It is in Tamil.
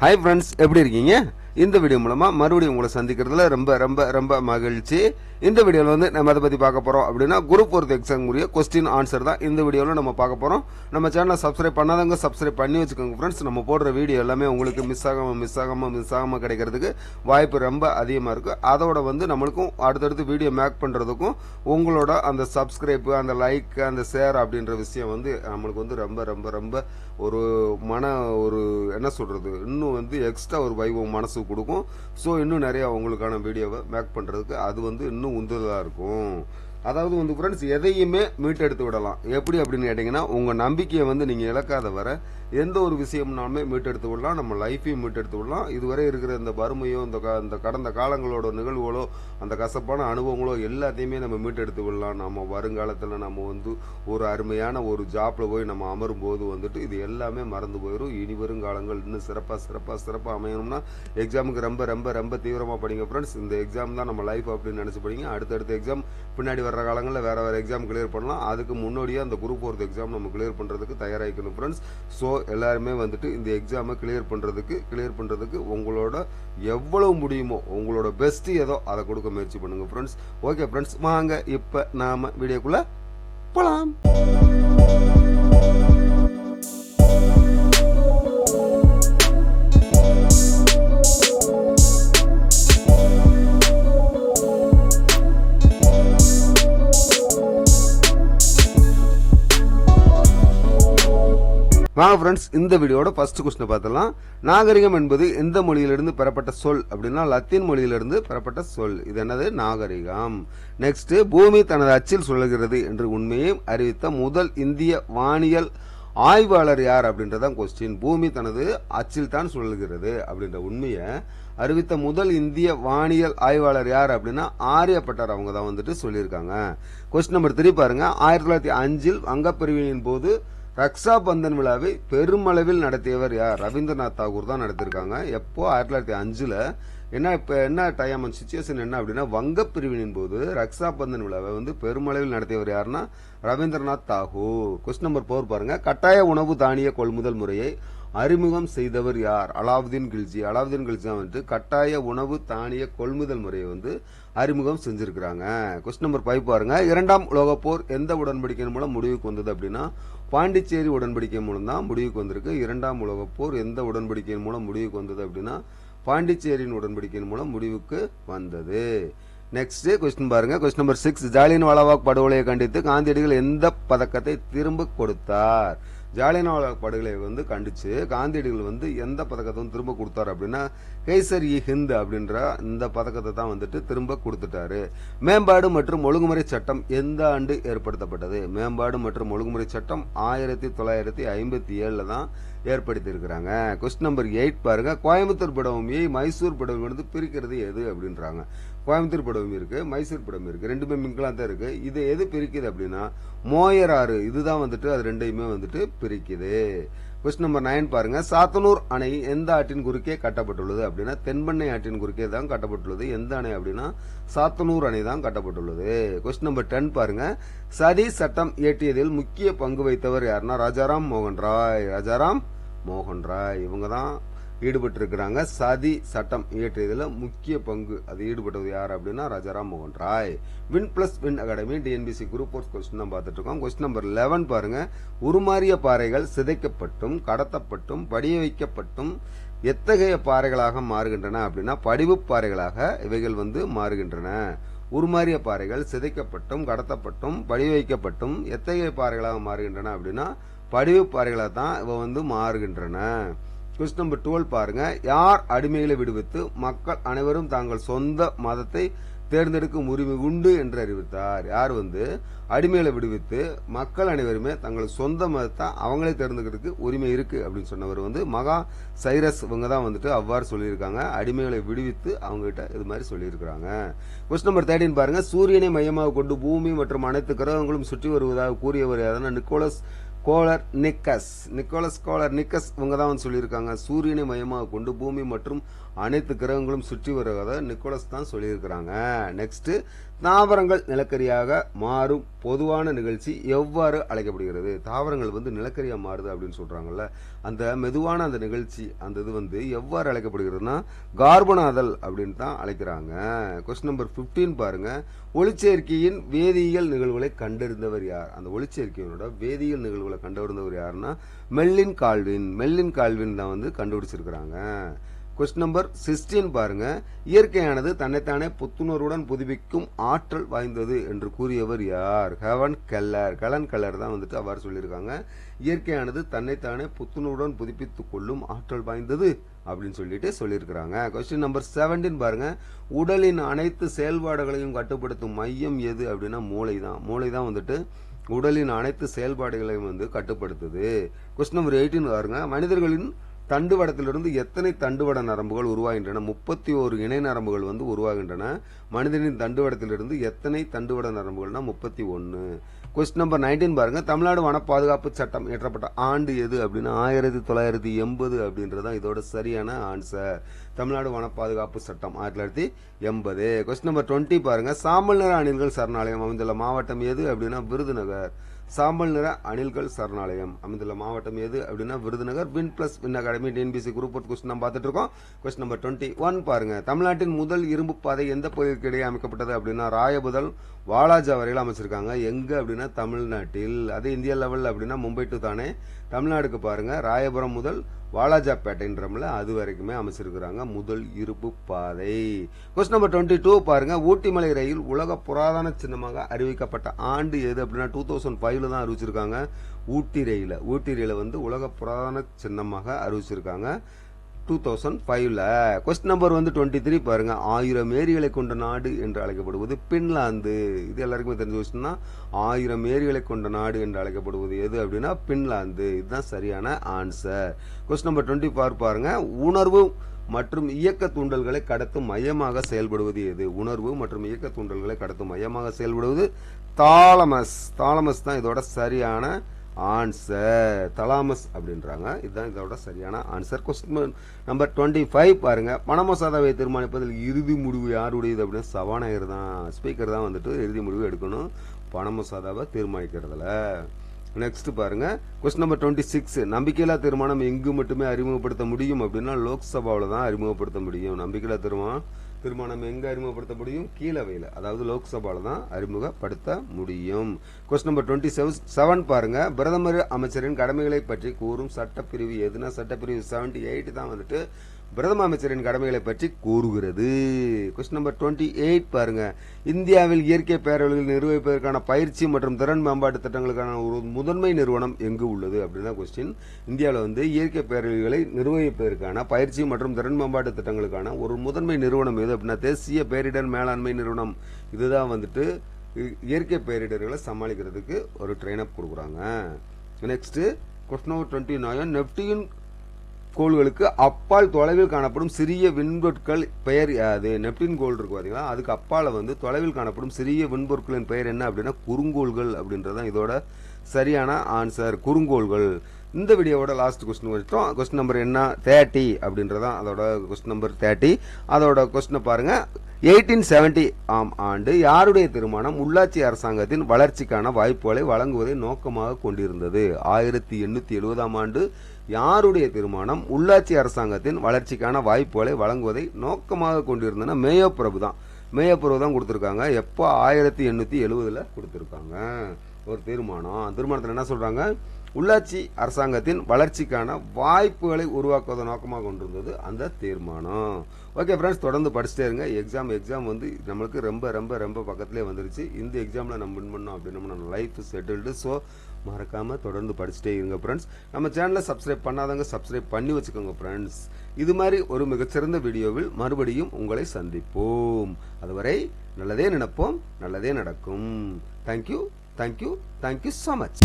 ஹாய் ஃப்ரெண்ட்ஸ், எப்படி இருக்கீங்க? இந்த வீடியோ மூலமா மறுபடியும் உங்களை சந்திக்கிறதுல ரொம்ப ரொம்ப ரொம்ப மகிழ்ச்சி. இந்த வீடியோவில் வந்து நம்ம அதை பற்றி பார்க்க போகிறோம் அப்படின்னா குரூப் 4 எக்ஸாம் உரிய கொஸ்டின் ஆன்சர் தான் இந்த வீடியோவில் நம்ம பார்க்க போகிறோம். நம்ம சேனலை சப்ஸ்கிரைப் பண்ணாதவங்க சப்ஸ்கிரைப் பண்ணி வச்சுக்கோங்க ஃப்ரெண்ட்ஸ். நம்ம போடுற வீடியோ எல்லாமே உங்களுக்கு மிஸ் ஆகாமல் கிடைக்கிறதுக்கு வாய்ப்பு ரொம்ப அதிகமாக இருக்குது. அதோட வந்து நம்மளுக்கும் அடுத்தடுத்து வீடியோ மேக் பண்ணுறதுக்கும் உங்களோட அந்த சப்ஸ்கிரைப்பு, அந்த லைக், அந்த ஷேர் அப்படின்ற விஷயம் வந்து நம்மளுக்கு வந்து ரொம்ப ரொம்ப ரொம்ப ஒரு என்ன சொல்கிறது, இன்னும் வந்து எக்ஸ்ட்ரா ஒரு வைபவம் மனசுக்கு கொடுக்கும். ஸோ இன்னும் நிறையா உங்களுக்கான வீடியோவை மேக் பண்ணுறதுக்கு அது வந்து இன்னும் உந்துதலாக இருக்கும். அதாவது வந்து ஃப்ரெண்ட்ஸ், எதையுமே மீட்டெடுத்து விடலாம். எப்படி அப்படின்னு கேட்டிங்கன்னா, உங்கள் நம்பிக்கையை வந்து நீங்கள் இழக்காத வர எந்த ஒரு விஷயம்னாலுமே மீட்டெடுத்து விடலாம். நம்ம லைஃப்பையும் மீட்டெடுத்து விடலாம். இதுவரை இருக்கிற இந்த வறுமையோ இந்த கடந்த காலங்களோட நிகழ்வுகளோ அந்த கசப்பான அனுபவங்களோ எல்லாத்தையுமே நம்ம மீட்டெடுத்து விடலாம். நம்ம வருங்காலத்தில் நம்ம வந்து ஒரு அருமையான ஒரு ஜாப்பில் போய் நம்ம அமரும் போது வந்துட்டு இது எல்லாமே மறந்து போயிடும். இனி வருங்காலங்கள் இன்னும் சிறப்பாக அமையணும்னா எக்ஸாமுக்கு ரொம்ப ரொம்ப ரொம்ப தீவிரமாக படிங்க ஃப்ரெண்ட்ஸ். இந்த எக்ஸாம் தான் நம்ம லைஃப் அப்படின்னு நினச்சி படிங்க. அடுத்தடுத்த எக்ஸாம் பின்னாடி வர்ற காலங்களில் வேறு எக்ஸாம் கிளியர் பண்ணலாம். அதுக்கு முன்னாடியே அந்த குரூப் 4 எக்ஸாம் நம்ம கிளியர் பண்ணுறதுக்கு தயாராகிக்கணும் ஃப்ரெண்ட்ஸ். ஸோ எல்லாருமே வந்துட்டு இந்த எக்ஸாமை கிளியர் பண்ணுறதுக்கு உங்களோட எவ்வளவு முடியுமோ உங்களோட பெஸ்ட் ஏதோ அதை கொடுக்க முயற்சி பண்ணுங்க ஃப்ரெண்ட்ஸ். ஓகே ஃப்ரெண்ட்ஸ், வாங்க இப்போ நாம வீடியோக்குள்ள போலாம். வாங்க ஃப்ரெண்ட்ஸ், இந்த வீடியோட ஃபர்ஸ்ட் கொஸ்டின் பார்த்தலாம். நாகரிகம் என்பது எந்த மொழியிலிருந்து பெறப்பட்ட சொல் அப்படின்னா லத்தீன் மொழியிலிருந்து பெறப்பட்ட சொல். இது என்னது? நாகரிகம். நெக்ஸ்ட், பூமி தனது அச்சில் சுழல்கிறது என்று உண்மையை அறிவித்த முதல் இந்திய வானியல் ஆய்வாளர் யார் அப்படின்றதான் கொஸ்டின். பூமி தனது அச்சில் தான் சுழல்கிறது அப்படின்ற உண்மையை அறிவித்த முதல் இந்திய வானியல் ஆய்வாளர் யார் அப்படின்னா ஆரியப்பட்டார். அவங்க தான் வந்துட்டு சொல்லியிருக்காங்க. கொஸ்டின் நம்பர் 3 பாருங்க. 1905 வங்கப்பிரிவினின் போது ரக்ஷா பந்தன் விழாவை பெருமளவில் நடத்தியவர் யார்? ரவீந்திரநாத் தாகூர் தான் நடத்திருக்காங்க. எப்போ? 1905. என்ன டைம் சிச்சுவேஷன் என்ன அப்படின்னா வங்க பிரிவினின் போது ரக்ஷா பந்தன் விழாவை வந்து பெருமளவில் நடத்தியவர் யாருன்னா ரவீந்திரநாத் தாகூர். கொஸ்டின் நம்பர் 4 பாருங்க. கட்டாய உணவு தானிய கொள்முதல் முறையை அறிமுகம் செய்தவர் யார்? அலாவுதீன் கில்ஜி. அலாவுதீன் கில்ஜி தான் வந்து கட்டாய உணவு தானிய கொள்முதல் முறையை வந்து அறிமுகம் செஞ்சிருக்கிறாங்க. கொஸ்டின் நம்பர் 5 பாருங்க. இரண்டாம் உலகப் போர் எந்த உடன்படிக்கையின் மூலம் முடிவுக்கு வந்தது அப்படின்னா பாண்டிச்சேரி உடன்படிக்கை மூலம் தான் முடிவுக்கு வந்திருக்கு. இரண்டாம் உலகப் போர் எந்த உடன்படிக்கையின் மூலம் முடிவுக்கு வந்தது அப்படின்னா பாண்டிச்சேரியின் உடன்படிக்கையின் மூலம் முடிவுக்கு வந்தது. நெக்ஸ்ட் கொஸ்டின் பாருங்க. Question number 6. ஜாலியன்வாலாபாக் படுகொலையை கண்டித்து காந்தியடிகள் எந்த பதக்கத்தை திரும்ப கொடுத்தார்? ஜாலியன்வாலாபாக் படுகொலையை வந்து கண்டிச்சு காந்தியடிகள் வந்து எந்த பதக்கத்தை திரும்ப கொடுத்தாரு அப்படின்னா கைசர்-இ-ஹிந்த் அப்படின்ற இந்த பதக்கத்தை தான் வந்துட்டு திரும்ப கொடுத்துட்டாரு. மேம்பாடு மற்றும் ஒழுங்குமுறை சட்டம் எந்த ஆண்டு ஏற்படுத்தப்பட்டது? மேம்பாடு மற்றும் ஒழுங்குமுறை சட்டம் 1957 தான் ஏற்படுத்தி இருக்கிறாங்க. கொஸ்டின் நம்பர் 8 பாருங்க. கோயம்புத்தூர் பீடபூமியை மைசூர் பீடபூமியிலிருந்து பிரிக்கிறது எது அப்படின்றாங்க. கோயம்புத்தூர் பீடபூமி இருக்கு, மைசூர் பீடபூமி இருக்கு, ரெண்டுமே மிங்கலாம் தான் இருக்கு. இது எது பிரிக்குது அப்படின்னா மோயர் ஆறு. இதுதான் வந்துட்டு அது ரெண்டையுமே வந்துட்டு பிரிக்குது. கொஸ்டின் நம்பர் 9 பாருங்க. சாத்தனூர் அணை எந்த ஆற்றின் குறுக்கே கட்டப்பட்டுள்ளது அப்படின்னா தென்பெண்ணை ஆற்றின் குறுக்கே தான் கட்டப்பட்டுள்ளது. எந்த அணை அப்படின்னா சாத்தனூர் அணை தான் கட்டப்பட்டுள்ளது. கொஸ்டின் நம்பர் 10 பாருங்க. சதி சட்டம் இயற்றியதில் முக்கிய பங்கு வைத்தவர் யாருன்னா ராஜாராம் மோகன் ராய். இவங்க தான் ஈடுபட்டு இருக்கிறாங்க. சதி சட்டம் இயற்றியதில் முக்கிய பங்கு அது ஈடுபட்டது யார் அப்படின்னா ராஜாராம் மோகன் Roy. Win plus win academy TNPSC group 4 question தான் பார்த்துட்டு இருக்கோம். கொஸ்டின் நம்பர் 11 பாருங்க. உருமாறிய பாறைகள் சிதைக்கப்பட்டும் கடத்தப்பட்டும் படிய வைக்கப்பட்டும் எத்தகைய பாறைகளாக மாறுகின்றன அப்படின்னா படிவு பாறைகளாக இவைகள் வந்து மாறுகின்றன. உருமாறிய பாறைகள் சிதைக்கப்பட்டும் கடத்தப்பட்டும் படிய வைக்கப்பட்டும் எத்தகைய பாறைகளாக மாறுகின்றன அப்படின்னா படிவு பாறைகளாக தான் இவ வந்து மாறுகின்றன. கொஸ்டின் நம்பர் 12 பாருங்க. யார் அடிமைகளை விடுவித்து மக்கள் அனைவரும் தாங்கள் சொந்த மதத்தை தேர்ந்தெடுக்கும் உரிமை உண்டு என்று அறிவித்தார்? யார் வந்து அடிமைகளை விடுவித்து மக்கள் அனைவருமே தங்கள் சொந்த மதத்தை அவங்களே தேர்ந்தெடுக்கிறதுக்கு உரிமை இருக்கு அப்படின்னு சொன்னவர் வந்து மகா சைரஸ். இவங்க தான் வந்துட்டு அவ்வாறு சொல்லியிருக்காங்க. அடிமைகளை விடுவித்து அவங்க கிட்ட இது மாதிரி சொல்லியிருக்கிறாங்க. கொஸ்டின் நம்பர் 13 பாருங்க. சூரியனை மையமாக கொண்டு பூமி மற்றும் அனைத்து கிரகங்களும் சுற்றி வருவதாக கூறியவர் யாருன்னா நிக்கோலஸ் கோலர்னிக்கஸ். இவங்க தான் வந்து சொல்லியிருக்காங்க. சூரியனை மையமாக கொண்டு பூமி மற்றும் அனைத்து கிரகங்களும் சுற்றி வருவதை நிக்கோலஸ் தான் சொல்லியிருக்கிறாங்க. நெக்ஸ்ட், தாவரங்கள் நிலக்கரியாக மாறும் பொதுவான நிகழ்ச்சி எவ்வாறு அழைக்கப்படுகிறது? தாவரங்கள் வந்து நிலக்கரியா மாறுது அப்படின்னு சொல்றாங்கல்ல, அந்த மெதுவான அந்த நிகழ்ச்சி அந்த இது வந்து எவ்வாறு அழைக்கப்படுகிறதுனா கார்பனாதல் அப்படின்னு தான் அழைக்கிறாங்க. கொஸ்டின் நம்பர் 15 பாருங்க. ஒளிச்சேர்க்கையின் வேதியியல் நிகழ்வுகளை கண்டறிந்தவர் யார்? அந்த ஒளிச்சேர்க்கையோட வேதியியல் நிகழ்வுகளை கண்டறிந்தவர் யாருன்னா மெல்லின் கால்வின். மெல்லின் கால்வின் தான் வந்து கண்டுபிடிச்சிருக்கிறாங்க. கொஸ்டின் நம்பர் 16 பாருங்க. இயற்கையானது தன்னைத்தானே புத்துணர்வுடன் புதுப்பிக்கும் ஆற்றல் வாய்ந்தது என்று கூறியவர் யார்? Heaven Keller. ஹெலன் கெல்லர் தான் வந்துட்டு அவ்வாறு சொல்லியிருக்காங்க. இயற்கையானது தன்னைத்தானே புத்துணர்வுடன் புதுப்பித்துக் கொள்ளும் ஆற்றல் வாய்ந்தது அப்படின்னு சொல்லிட்டு சொல்லியிருக்கிறாங்க. கொஸ்டின் நம்பர் 17 பாருங்க. உடலின் அனைத்து செயல்பாடுகளையும் கட்டுப்படுத்தும் மையம் எது அப்படின்னா மூளை தான். மூளை தான் வந்துட்டு உடலின் அனைத்து செயல்பாடுகளையும் வந்து கட்டுப்படுத்துது. கொஸ்டின் நம்பர் 18 பாருங்க. மனிதர்களின் தண்டுவடத்திலிருந்து எத்தனை தண்டுவட நரம்புகள் உருவாகின்றன? 31 இணை நரம்புகள் வந்து உருவாகின்றன. மனிதனின் தண்டுவடத்திலிருந்து எத்தனை தண்டுவட நரம்புகள்னா 31. கொஸ்டின் நம்பர் 19 பாருங்க. தமிழ்நாடு வன பாதுகாப்பு சட்டம் இயற்றப்பட்ட ஆண்டு எது அப்படின்னா 1980 அப்படின்றதான் இதோட சரியான ஆன்சர். தமிழ்நாடு வன பாதுகாப்பு சட்டம் 1980. கொஸ்டின் நம்பர் 20 பாருங்க. சாம்பல் நிற அணில்கள் சரணாலயம் அமைந்துள்ள மாவட்டம் எது அப்படின்னா விருதுநகர். சாம்பல் நிற அணில்கள் சரணாலயம் அமைந்துள்ள மாவட்டம் எது அப்படின்னா Virudhunagar. Win plus win academy TNPSC group question நம்ம பார்த்துட்டு இருக்கோம். கொஸ்டின் நம்பர் 21 பாருங்க. தமிழ்நாட்டின் முதல் இரும்பு பாதை எந்த பகுதிக்கு இடையே அமைக்கப்பட்டது அப்படின்னா ராயபுதல் வாலாஜா வரையில் அமைச்சிருக்காங்க. எங்க அப்படின்னா தமிழ்நாட்டில். அதே இந்தியா லெவல் அப்படின்னா மும்பை டு தானே. தமிழ்நாடுக்கு பாருங்க ராயபுரம் முதல் வாலாஜாப்பேட்டைன்றம்ல அது வரைக்குமே அமைச்சிருக்கிறாங்க முதல் இருப்பு பாதை. கொஸ்டின் நம்பர் 22 பாருங்க. ஊட்டிமலை ரயில் உலக புராதன சின்னமாக அறிவிக்கப்பட்ட ஆண்டு எது அப்படின்னா 2005 தான் அறிவிச்சிருக்காங்க. ஊட்டி ரயில வந்து உலக புராதன சின்னமாக அறிவிச்சிருக்காங்க 2005ல. கொஸ்டின் நம்பர் வந்து 23 பாருங்க. 1000 ஏரிகளை கொண்ட நாடு என்று அழைக்கப்படுவது பின்லாந்து. இது எல்லாருக்குமே தெரிஞ்ச விஷயம் தான். 1000 ஏரிகளை கொண்ட நாடு என்று அழைக்கப்படுவது எது அப்படின்னா பின்லாந்து. இதுதான் சரியான ஆன்சர். கொஸ்டின் நம்பர் 24 பாருங்க. உணர்வு மற்றும் இயக்க தூண்டல்களை கடத்தும் மையமாக செயல்படுவது எது? உணர்வு மற்றும் இயக்க தூண்டல்களை கடத்தும் மையமாக செயல்படுவது தாலமஸ். தாலமஸ் தான் இதோட சரியான ஆன்சர். தலாமஸ் அப்படின்றாங்க. இதுதான் இதோட சரியான ஆன்சர். கொஸ்டின் நம்பர் 25 பாருங்க. பண மசோதாவை தீர்மானிப்பதில் இறுதி முடிவு யாருடையது அப்படின்னா சபாநாயகர் தான். ஸ்பீக்கர் தான் வந்துட்டு இறுதி முடிவு எடுக்கணும் பண மசோதாவை தீர்மானிக்கிறதுல. நெக்ஸ்ட் பாருங்க. Question number 26. நம்பிக்கையில்லா தீர்மானம் எங்கு மட்டுமே அறிமுகப்படுத்த முடியும் அப்படின்னா லோக்சபாவில் தான் அறிமுகப்படுத்த முடியும். நம்பிக்கையில்லா தீர்மானம் எங்க அறிமுகப்படுத்த முடியும்? கீழவையில், அதாவது லோக்சபால தான் அறிமுகப்படுத்த முடியும். கொஸ்டின் நம்பர் 27 பாருங்க. பிரதமர் அமைச்சரின் கடமைகளை பற்றி கூறும் சட்டப்பிரிவு எதுனா சட்டப்பிரிவு 78 தான் வந்துட்டு பிரதம அமைச்சரின் கடமைகளை பற்றி கூறுகிறது. கொஸ்டின் நம்பர் 28 பாருங்க. இந்தியாவில் இயற்கை பேரழிவுகள் நிர்வகிப்பதற்கான பயிற்சி மற்றும் திறன் மேம்பாட்டு திட்டங்களுக்கான ஒரு முதன்மை நிறுவனம் எங்கு உள்ளது அப்படின்னா கொஸ்டின். இந்தியாவில் வந்து இயற்கை பேரழிவுகளை நிர்வகிப்பதற்கான பயிற்சி மற்றும் திறன் மேம்பாட்டு திட்டங்களுக்கான ஒரு முதன்மை நிறுவனம் எது அப்படின்னா தேசிய பேரிடர் மேலாண்மை நிறுவனம். இதுதான் வந்துட்டு இயற்கை பேரிடர்களை சமாளிக்கிறதுக்கு ஒரு ட்ரெயின் அப் கொடுக்குறாங்க. Next question number 29. நெப்டியூன் கோள்களுக்கு அப்பால் தொலைவில் காணப்படும் சிறிய விண்பொருட்கள் பெயர் யாது? நெப்டின் கோள் இருக்கு பாத்தீங்களா, அதுக்கு அப்பால வந்து தொலைவில் காணப்படும் சிறிய விண்பொருட்களின் பெயர் என்ன அப்படின்னா குறுங்கோள்கள் அப்படின்றதான் இதோட சரியான ஆன்சர். குறுங்கோள்கள். இந்த வீடியோவோட லாஸ்ட் கொஸ்டின் வச்சிட்டோம். கொஸ்டின் நம்பர் என்ன 30 அப்படின்றதான் அதோட கொஸ்டின் நம்பர் 30. அதோட கொஸ்டினை பாருங்க. 1870 ஆண்டு யாருடைய தீர்மானம் உள்ளாட்சி அரசாங்கத்தின் வளர்ச்சிக்கான வாய்ப்புகளை வழங்குவதை நோக்கமாக கொண்டிருந்தது? 1870 ஆண்டு யாருடைய தீர்மானம் உள்ளாட்சி அரசாங்கத்தின் வளர்ச்சிக்கான வாய்ப்புகளை வழங்குவதை நோக்கமாக கொண்டிருந்தன? மேயோ பிரபு தான். மேயோ பிரபு தான் கொடுத்திருக்காங்க. எப்போ 1870 கொடுத்திருக்காங்க ஒரு தீர்மானம். தீர்மானத்தில் என்ன சொல்றாங்க? உள்ளாட்சி அரசாங்கத்தின் வளர்ச்சிக்கான வாய்ப்புகளை உருவாக்குவதை நோக்கமாக கொண்டிருந்தது அந்த தீர்மானம். ஓகே ஃப்ரெண்ட்ஸ், தொடர்ந்து படிச்சுட்டே இருங்க. எக்ஸாம் வந்து நம்மளுக்கு ரொம்ப ரொம்ப ரொம்ப பக்கத்துலேயே வந்துருச்சு. இந்த எக்ஸாமில் நம்ம வின் பண்ணோம் அப்படின்னா நம்ம லைஃப் செட்டில்டு. ஸோ மறக்காமல் தொடர்ந்து படிச்சுட்டே இருங்க ஃப்ரெண்ட்ஸ். நம்ம சேனலை சப்ஸ்கிரைப் பண்ணாதவங்க சப்ஸ்கிரைப் பண்ணி வச்சுக்கோங்க ஃப்ரெண்ட்ஸ். இது மாதிரி ஒரு மிகச்சிறந்த வீடியோவில் மறுபடியும் உங்களை சந்திப்போம். அதுவரை நல்லதே நினைப்போம், நல்லதே நடக்கும். Thank you so much.